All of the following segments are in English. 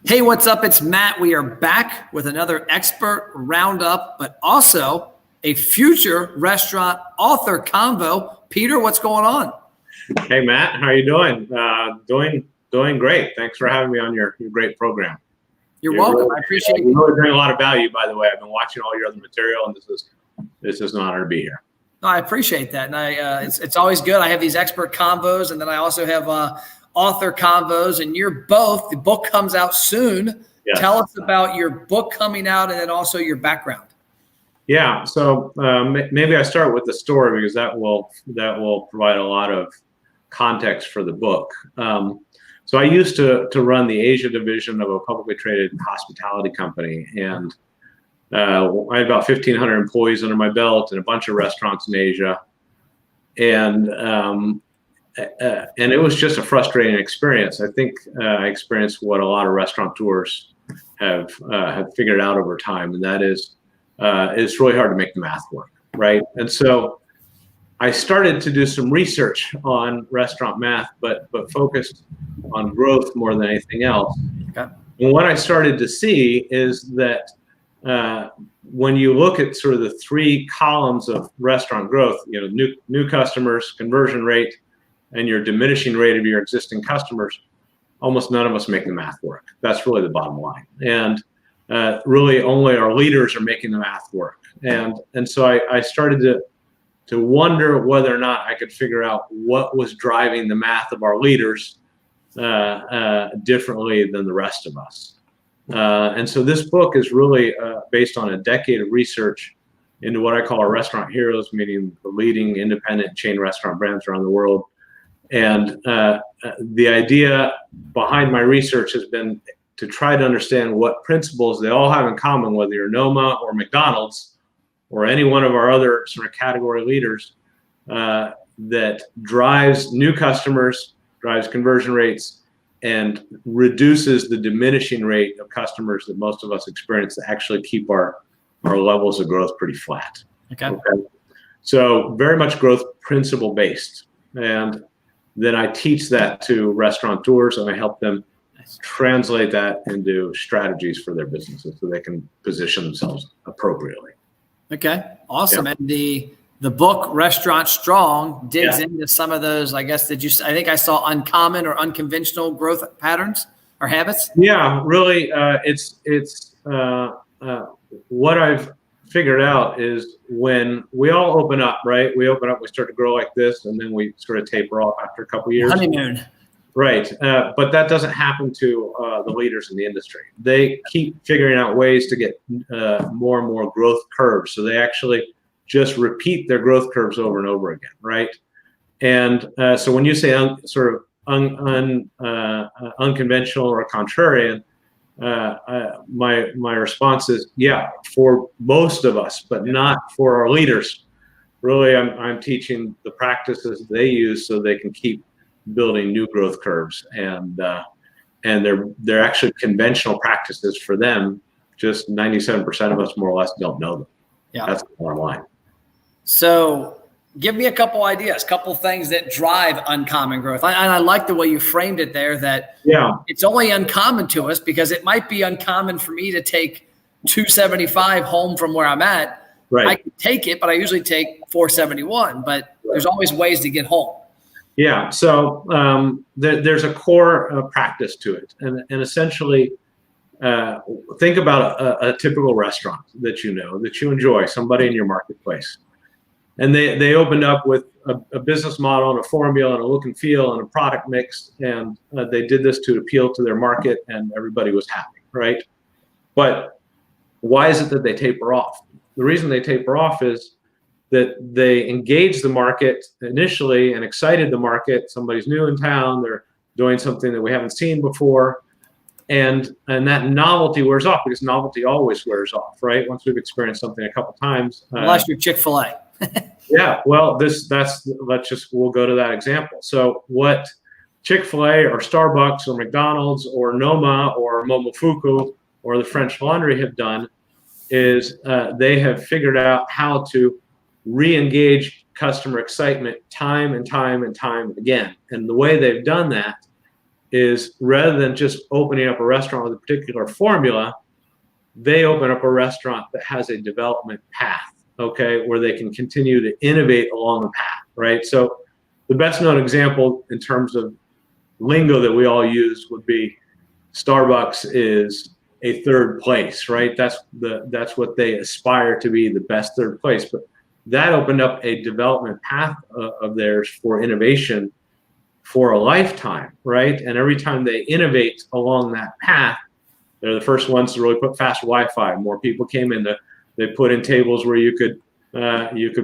Hey, what's up? It's Matt. We are back with another expert roundup, but also a future restaurant author convo. Peter, what's going on? Hey, Matt, how are you doing? Doing great. Thanks for having me on your great program. You're welcome. I appreciate you. You really bring a lot of value, by the way. I've been watching all your other material, and this is an honor to be here. No, I appreciate that, and it's always good. I have these expert convos, and then I also have author convos, and you're both. The book comes out soon. Yes. Tell us about your book coming out, and then also your background. Yeah, so maybe I start with the story because that will provide a lot of context for the book. So I used to run the Asia division of a publicly traded hospitality company, and I had about 1,500 employees under my belt and a bunch of restaurants in Asia, and it was just a frustrating experience. I think I experienced what a lot of restaurateurs have figured out over time, and that is it's really hard to make the math work, right? And so I started to do some research on restaurant math, but focused on growth more than anything else. Okay. And what I started to see is that when you look at sort of the three columns of restaurant growth, you know, new customers, conversion rate, and your diminishing rate of your existing customers, almost none of us make the math work. That's really the bottom line. And really only our leaders are making the math work. And so I started to wonder whether or not I could figure out what was driving the math of our leaders differently than the rest of us. And so this book is really based on a decade of research into what I call our restaurant heroes, meaning the leading independent chain restaurant brands around the world. And the idea behind my research has been to try to understand what principles they all have in common, whether you're Noma or McDonald's or any one of our other sort of category leaders, that drives new customers, drives conversion rates, and reduces the diminishing rate of customers that most of us experience to actually keep our levels of growth pretty flat. Okay. So very much growth principle based. And then I teach that to restaurateurs, and I help them translate that into strategies for their businesses so they can position themselves appropriately. Okay, awesome. Yeah. And the book Restaurant Strong digs into some of those. I guess I think I saw uncommon or unconventional growth patterns or habits. Yeah, really, it's what I've figured out is when we all open up, right? We open up, we start to grow like this, and then we sort of taper off after a couple of years. Honeymoon. Right, but that doesn't happen to the leaders in the industry. They keep figuring out ways to get more and more growth curves. So they actually just repeat their growth curves over and over again, right? And so when you say unconventional or contrarian, my response is, yeah, for most of us, but not for our leaders. Really, I'm teaching the practices they use so they can keep building new growth curves, and they're actually conventional practices for them. Just 97% of us more or less don't know them. Yeah, that's the bottom line. So give me a couple ideas, couple things that drive uncommon growth. I like the way you framed it there, that it's only uncommon to us because it might be uncommon for me to take 275 home from where I'm at. Right. I can take it, but I usually take 471, but there's always ways to get home. Yeah, so there's a core practice to it, and essentially think about a typical restaurant that you enjoy, somebody in your marketplace, and they opened up with a business model and a formula and a look and feel and a product mix, and they did this to appeal to their market, and everybody was happy, right? But why is it that they taper off? The reason they taper off is that they engaged the market initially and excited the market. Somebody's new in town, they're doing something that we haven't seen before, and that novelty wears off, because novelty always wears off, right? Once we've experienced something a couple times. Unless you're Chick-fil-A. Yeah, well, we'll go to that example. So what Chick-fil-A or Starbucks or McDonald's or Noma or Momofuku or the French Laundry have done is they have figured out how to re-engage customer excitement time and time and time again. And the way they've done that is rather than just opening up a restaurant with a particular formula, they open up a restaurant that has a development path, okay, where they can continue to innovate along the path, right? So the best known example in terms of lingo that we all use would be Starbucks is a third place, right? That's what they aspire to be, the best third place. But that opened up a development path of theirs for innovation for a lifetime, right? And every time they innovate along that path, they're the first ones to really put fast Wi-Fi. More people came in. They put in tables where you could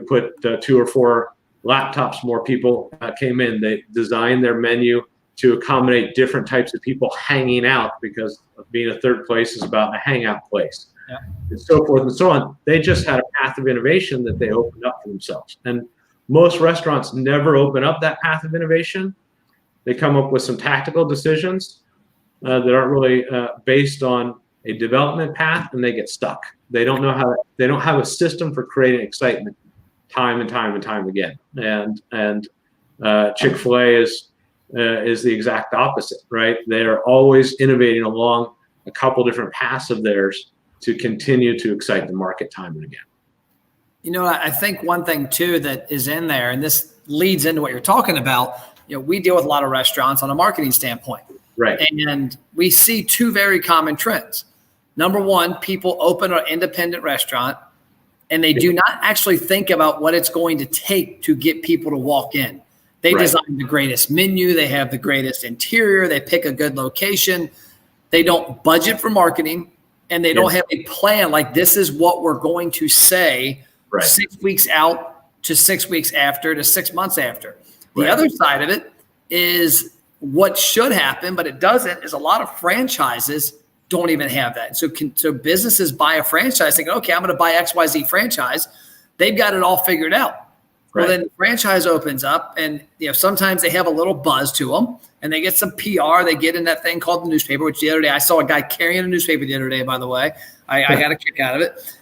put 2 or 4 laptops. More people came in. They designed their menu to accommodate different types of people hanging out, because being a third place is about a hangout place, and so forth and so on. They just had a path of innovation that they opened up for themselves. And most restaurants never open up that path of innovation. They come up with some tactical decisions that aren't really based on a development path, and they get stuck. They don't know how. They don't have a system for creating excitement, time and time and time again. And Chick-fil-A is the exact opposite, right? They are always innovating along a couple different paths of theirs to continue to excite the market time and again. You know, I think one thing too that is in there, and this leads into what you're talking about. You know, we deal with a lot of restaurants on a marketing standpoint. Right. And we see 2 very common trends. Number one, people open an independent restaurant and they do not actually think about what it's going to take to get people to walk in. They design the greatest menu. They have the greatest interior. They pick a good location. They don't budget for marketing, and they don't have a plan. Like, this is what we're going to say 6 weeks out to 6 weeks after to 6 months after. The other side of it is what should happen, but it doesn't, is a lot of franchises don't even have that. So businesses buy a franchise thinking, okay, I'm going to buy XYZ franchise. They've got it all figured out. Well, then the franchise opens up, and sometimes they have a little buzz to them, and they get some PR. They get in that thing called the newspaper, which the other day I saw a guy carrying a newspaper the other day, by the way. I got a kick out of it.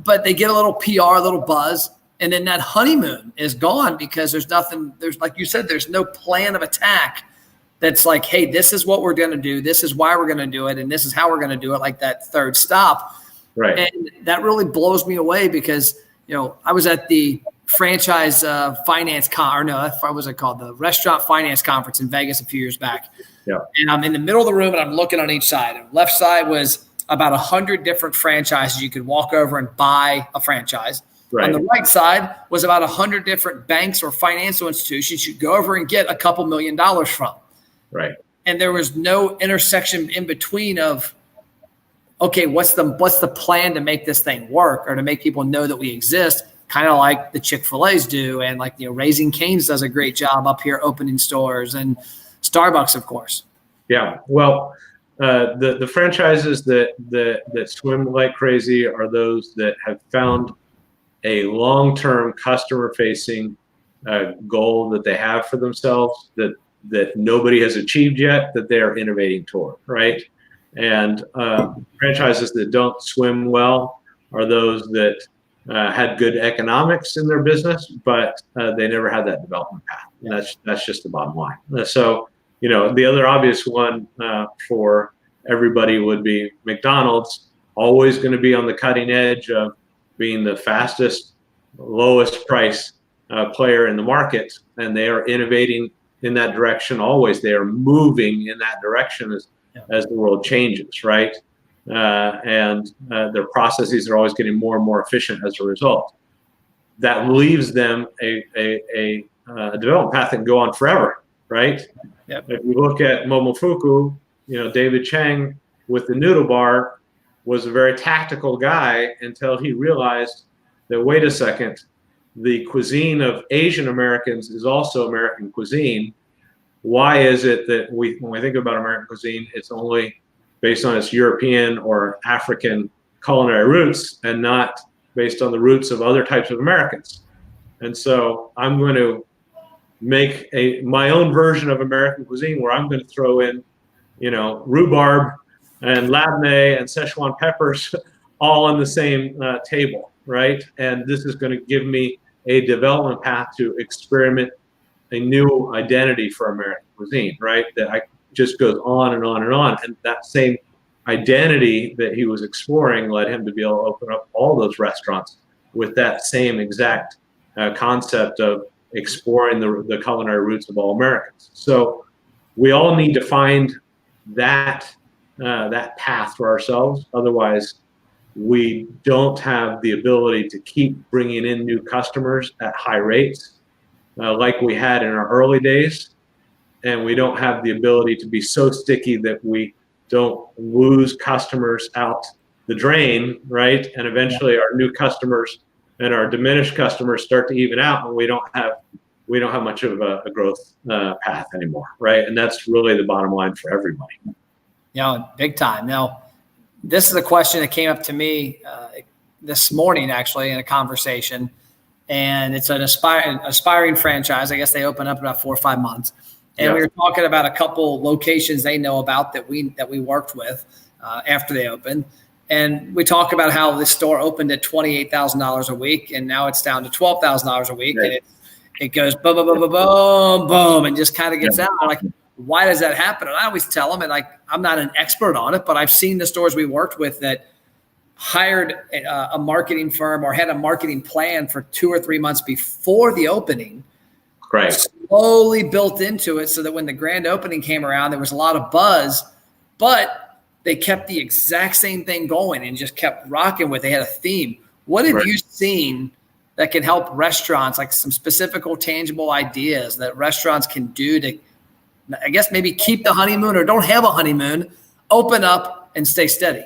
But they get a little PR, a little buzz, and then that honeymoon is gone because there's nothing. There's, like you said, there's no plan of attack that's like, hey, this is what we're going to do. This is why we're going to do it, and this is how we're going to do it, like that third stop. Right. And that really blows me away because, I was at the franchise finance what was it called? The restaurant finance conference in Vegas a few years back. Yeah. And I'm in the middle of the room and I'm looking on each side. And left side was about 100 different franchises. You could walk over and buy a franchise. Right. On the right side was about 100 different banks or financial institutions you could go over and get a couple $1 million from. Right. And there was no intersection in between of, okay, what's the plan to make this thing work or to make people know that we exist, kind of like the Chick-fil-A's do, and like Raising Cane's does a great job up here opening stores, and Starbucks, of course. Yeah. Well, the franchises that swim like crazy are those that have found a long-term customer-facing goal that they have for themselves that nobody has achieved yet, that they're innovating toward, right? And franchises that don't swim well are those that had good economics in their business, but they never had that development path. And that's just the bottom line. So, the other obvious one for everybody would be McDonald's, always going to be on the cutting edge of being the fastest, lowest price player in the market, and they are innovating in that direction always. They are moving in that direction as the world changes, right? And their processes are always getting more and more efficient as a result. That leaves them a development path that can go on forever, right? Yep. If we look at Momofuku, David Chang with the noodle bar was a very tactical guy until he realized that, wait a second, the cuisine of Asian Americans is also American cuisine. Why is it that when we think about American cuisine, it's only based on its European or African culinary roots and not based on the roots of other types of Americans? And so I'm going to make my own version of American cuisine where I'm going to throw in, rhubarb and labneh and Szechuan peppers all on the same table, right? And this is going to give me a development path to experiment a new identity for American cuisine, right? That I just goes on and on and on. And that same identity that he was exploring led him to be able to open up all those restaurants with that same exact concept of exploring the culinary roots of all Americans. So we all need to find that path for ourselves. Otherwise, we don't have the ability to keep bringing in new customers at high rates like we had in our early days. And we don't have the ability to be so sticky that we don't lose customers out the drain, right? And eventually our new customers and our diminished customers start to even out, and we don't have much of a growth path anymore, right? And that's really the bottom line for everybody. Big time. Now, this is a question that came up to me this morning, actually, in a conversation, and it's an aspiring franchise. I guess they open up in about 4 or 5 months, and we were talking about a couple locations they know about that we worked with after they opened. And we talk about how this store opened at $28,000 a week, and now it's down to $12,000 a week, and it goes boom, boom, boom, boom, boom, boom, and just kind of gets out. Like, why does that happen? And I always tell them, and like, I'm not an expert on it, but I've seen the stores we worked with that hired a marketing firm or had a marketing plan for 2 or 3 months before the opening. Right. Slowly built into it so that when the grand opening came around, there was a lot of buzz, but they kept the exact same thing going and just kept rocking with it. They had a theme. What have you seen that can help restaurants, like some specific tangible ideas that restaurants can do to, I guess, maybe keep the honeymoon or don't have a honeymoon, open up and stay steady?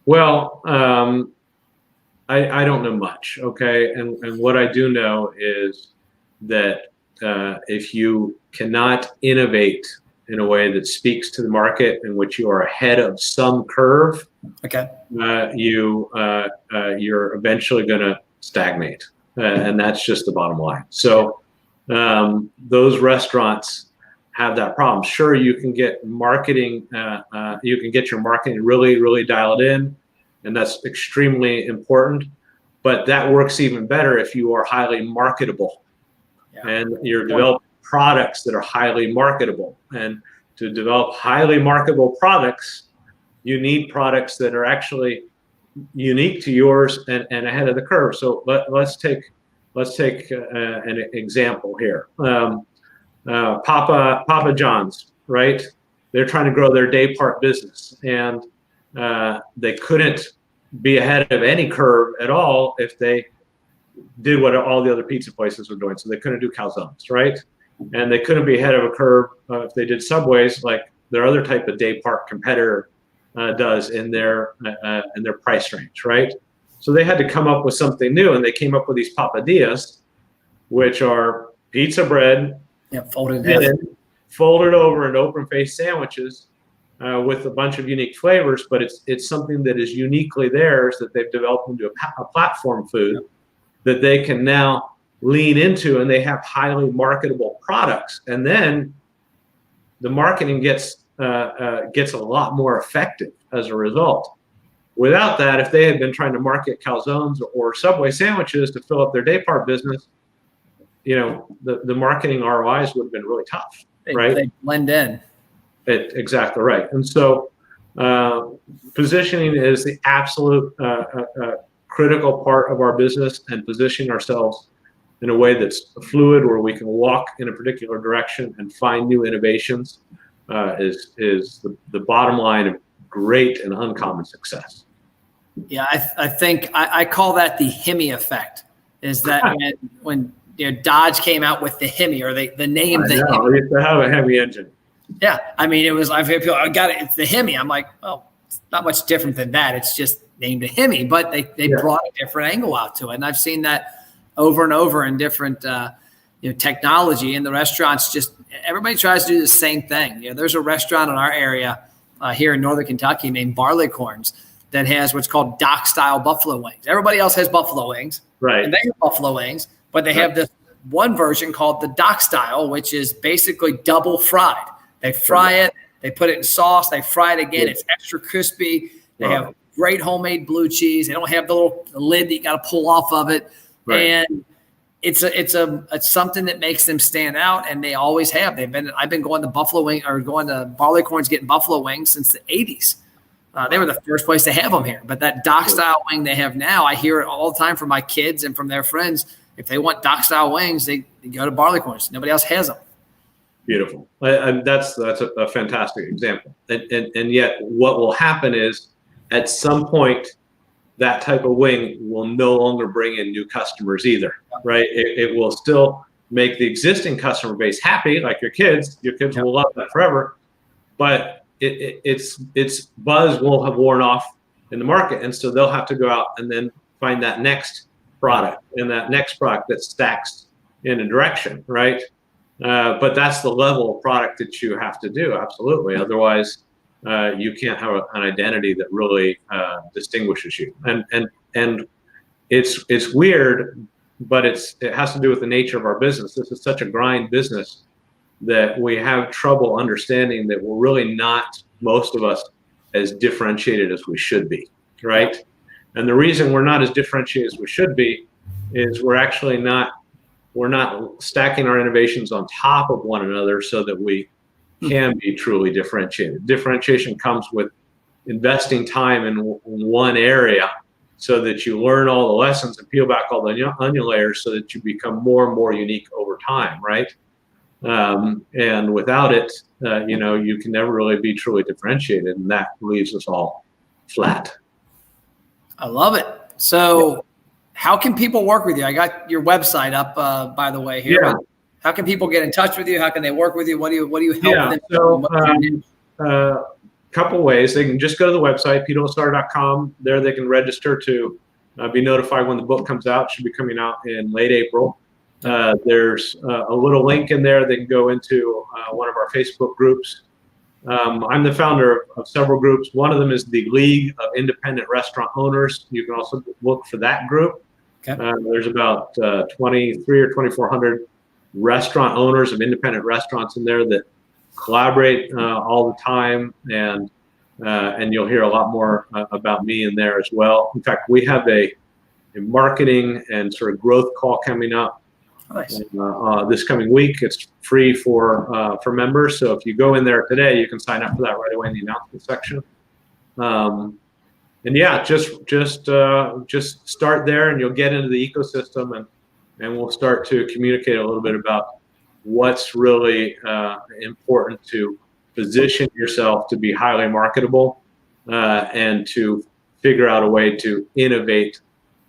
Well, I don't know much, okay? And what I do know is that if you cannot innovate in a way that speaks to the market in which you are ahead of some curve, you're eventually going to stagnate, and that's just the bottom line. So those restaurants have that problem. Sure, you can get marketing, you can get your marketing really, really dialed in, and that's extremely important. But that works even better if you are highly marketable, and you're developing products that are highly marketable. And to develop highly marketable products, you need products that are actually unique to yours and ahead of the curve. So let's take an example here. Papa John's, right? They're trying to grow their day part business, and they couldn't be ahead of any curve at all if they did what all the other pizza places were doing. So they couldn't do calzones, right? And they couldn't be ahead of a curve if they did Subways like their other type of day part competitor does in their price range, right? So they had to come up with something new, and they came up with these papadillas, which are pizza bread, folded over into open-faced sandwiches with a bunch of unique flavors. But it's something that is uniquely theirs that they've developed into a platform food that they can now lean into, and they have highly marketable products. And then the marketing gets a lot more effective as a result. Without that, if they had been trying to market calzones or Subway sandwiches to fill up their day part business, the marketing ROIs would have been really tough, right? They blend in. Exactly right. And so positioning is the absolute critical part of our business, and positioning ourselves in a way that's fluid, where we can walk in a particular direction and find new innovations is the bottom line of great and uncommon success. Yeah, I think I call that the Hemi effect. Is that when Dodge came out with the Hemi, or the name the Hemi? We used to have a Hemi engine. Yeah, I mean, it was. I've heard people, I got it. It's the Hemi. I'm like, well, it's not much different than that. It's just named a Hemi, but they brought a different angle out to it, and I've seen that over and over in different technology. And the restaurants, just everybody tries to do the same thing. There's a restaurant in our area here in Northern Kentucky named Barleycorns that has what's called dock style buffalo wings. Everybody else has buffalo wings, right? And they have buffalo wings, but they have this one version called the dock style, which is basically double fried. They fry it, they put it in sauce, they fry it again. It's extra crispy. They have great homemade blue cheese. They don't have the little lid that you got to pull off of it. Right. And it's something that makes them stand out, and they always have. I've been going to going to Barleycorns getting buffalo wings since the 80s. They were the first place to have them here. But that dock style wing they have now, I hear it all the time from my kids and from their friends. If they want dock style wings, they go to Barleycorns. Nobody else has them. Beautiful. And that's a fantastic example. And yet what will happen is at some point, that type of wing will no longer bring in new customers either, right? It will still make the existing customer base happy, like your kids. Your kids will love that forever, but its buzz will have worn off in the market, and so they'll have to go out and then find that next product and that next product that stacks in a direction, right? But that's the level of product that you have to do, absolutely. Otherwise, you can't have an identity that really distinguishes you. And it's weird, but it has to do with the nature of our business. This is such a grind business that we have trouble understanding that we're really not, most of us, as differentiated as we should be, right? And the reason we're not as differentiated as we should be is we're not stacking our innovations on top of one another so that we can be truly differentiated. Differentiation comes with investing time in one area so that you learn all the lessons and peel back all the onion layers so that you become more and more unique over time, right? And without it, you can never really be truly differentiated, and that leaves us all flat. I love it. So how can people work with you? I got your website up, by the way, here. Yeah. How can people get in touch with you? How can they work with you? What do you help them? So couple ways. They can just go to the website, LeSar.com. There they can register to be notified when the book comes out. It should be coming out in late April. There's a little link in there. They can go into one of our Facebook groups. I'm the founder of several groups. One of them is the League of Independent Restaurant Owners. You can also look for that group. Okay. There's about 23 or 2,400 restaurant owners of independent restaurants in there that collaborate all the time, and you'll hear a lot more about me in there as well. In fact, we have a marketing and sort of growth call coming up. Nice. This coming week. It's free for members. So if you go in there today, you can sign up for that right away in the announcement section. And yeah, just start there, and you'll get into the ecosystem, and we'll start to communicate a little bit about what's really important to position yourself to be highly marketable and to figure out a way to innovate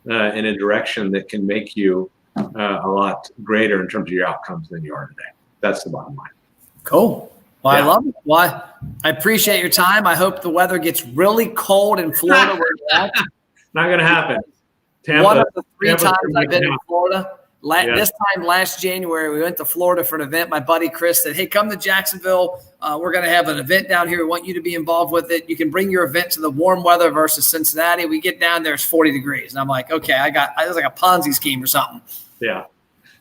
in a direction that can make you a lot greater in terms of your outcomes than you are today. That's the bottom line. Cool. Well, yeah. I love it. Well, I appreciate your time. I hope the weather gets really cold in Florida. Where you're at. Not going to happen. Tampa, one of the three times I've been in Florida. This time last January, we went to Florida for an event. My buddy Chris said, hey, come to Jacksonville. We're going to have an event down here. We want you to be involved with it. You can bring your event to the warm weather versus Cincinnati. We get down there, it's 40 degrees. And I'm like, okay, it was like a Ponzi scheme or something. Yeah.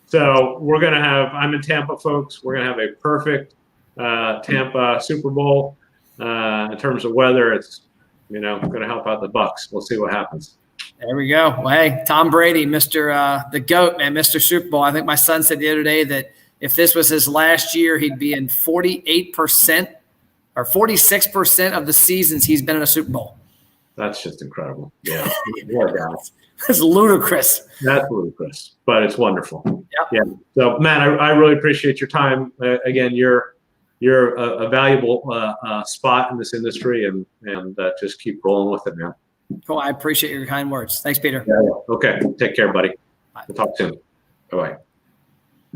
So we're going to I'm in Tampa, folks. We're going to have a perfect Tampa Super Bowl. In terms of weather, it's, going to help out the Bucks. We'll see what happens. There we go. Well, hey, Tom Brady, Mr. The GOAT, man, Mr. Super Bowl. I think my son said the other day that if this was his last year, he'd be in 48% or 46% of the seasons he's been in a Super Bowl. That's just incredible. Yeah. That's ludicrous. That's ludicrous, but it's wonderful. Yep. Yeah. So, Matt, I really appreciate your time. Again, you're a valuable spot in this industry, and just keep rolling with it, man. Cool. I appreciate your kind words. Thanks, Peter. Yeah. Okay. Take care, buddy. Bye. We'll talk soon. Bye-bye.